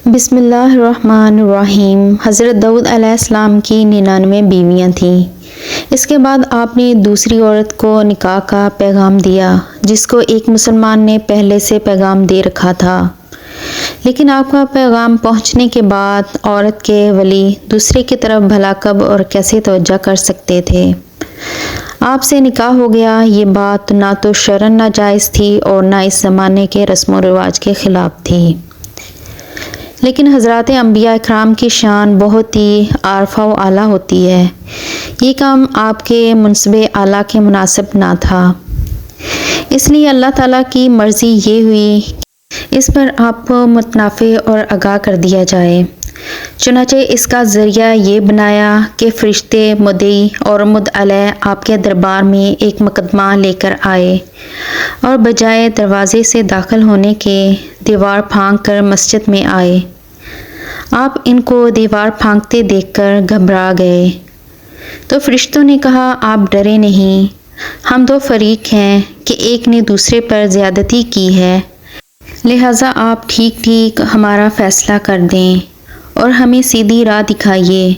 بسم اللہ الرحمن الرحیم۔ حضرت داؤد علیہ السلام کی 99 بیویاں تھیں۔ اس کے بعد آپ نے دوسری عورت کو نکاح کا پیغام دیا، جس کو ایک مسلمان نے پہلے سے پیغام دے رکھا تھا، لیکن آپ کا پیغام پہنچنے کے بعد عورت کے ولی دوسرے کی طرف بھلا کب اور کیسے توجہ کر سکتے تھے؟ آپ سے نکاح ہو گیا، یہ بات نہ تو شرعاً ناجائز تھی اور نہ اس زمانے کے رسم و رواج کے خلاف تھی، لیکن حضرات انبیاء اکرام کی شان بہت ہی عارفہ و اعلیٰ ہوتی ہے۔ یہ کام آپ کے منصب اعلیٰ کے مناسب نہ تھا، اس لیے اللہ تعالیٰ کی مرضی یہ ہوئی کہ اس پر آپ کو متنافع اور آگاہ کر دیا جائے۔ چنانچہ اس کا ذریعہ یہ بنایا کہ فرشتے مدعی اور مدعی آپ کے دربار میں ایک مقدمہ لے کر آئے اور بجائے دروازے سے داخل ہونے کے دیوار پھانک کر مسجد میں آئے۔ آپ ان کو دیوار پھانکتے دیکھ کر گھبرا گئے تو فرشتوں نے کہا، آپ ڈرے نہیں، ہم دو فریق ہیں کہ ایک نے دوسرے پر زیادتی کی ہے، لہٰذا آپ ٹھیک ٹھیک ہمارا فیصلہ کر دیں اور ہمیں سیدھی راہ دکھائیے۔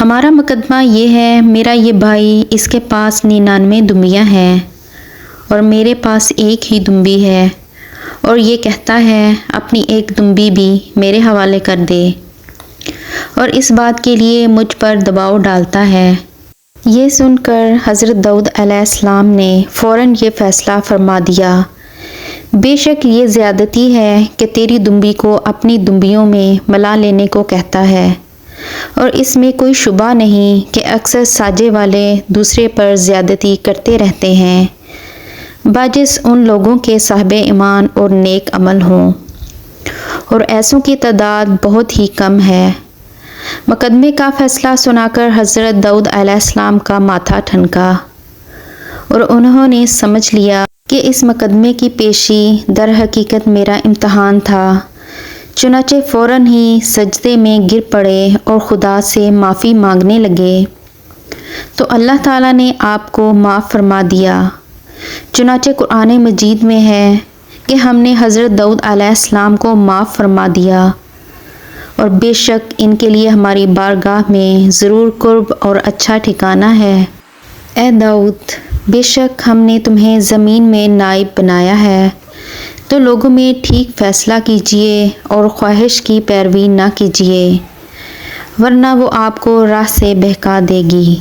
ہمارا مقدمہ یہ ہے، میرا یہ بھائی، اس کے پاس 99 دمبیاں ہیں اور میرے پاس ایک ہی دمبی ہے، اور یہ کہتا ہے اپنی ایک دمبی بھی میرے حوالے کر دے، اور اس بات کے لیے مجھ پر دباؤ ڈالتا ہے۔ یہ سن کر حضرت داؤد علیہ السلام نے فوراً یہ فیصلہ فرما دیا، بے شک یہ زیادتی ہے کہ تیری دمبی کو اپنی دمبیوں میں ملا لینے کو کہتا ہے، اور اس میں کوئی شبہ نہیں کہ اکثر ساجے والے دوسرے پر زیادتی کرتے رہتے ہیں، باجس ان لوگوں کے صاحب ایمان اور نیک عمل ہوں، اور ایسوں کی تعداد بہت ہی کم ہے۔ مقدمے کا فیصلہ سنا کر حضرت داؤد علیہ السلام کا ماتھا ٹھنکا اور انہوں نے سمجھ لیا کہ اس مقدمے کی پیشی در حقیقت میرا امتحان تھا۔ چنانچہ فوراً ہی سجدے میں گر پڑے اور خدا سے معافی مانگنے لگے، تو اللہ تعالیٰ نے آپ کو معاف فرما دیا۔ چنانچہ قرآن مجید میں ہے کہ ہم نے حضرت داؤد علیہ السلام کو معاف فرما دیا، اور بے شک ان کے لیے ہماری بارگاہ میں ضرور قرب اور اچھا ٹھکانہ ہے۔ اے داؤد، بے شک ہم نے تمہیں زمین میں نائب بنایا ہے، تو لوگوں میں ٹھیک فیصلہ کیجیے اور خواہش کی پیروی نہ کیجیے، ورنہ وہ آپ کو راہ سے بہکا دے گی۔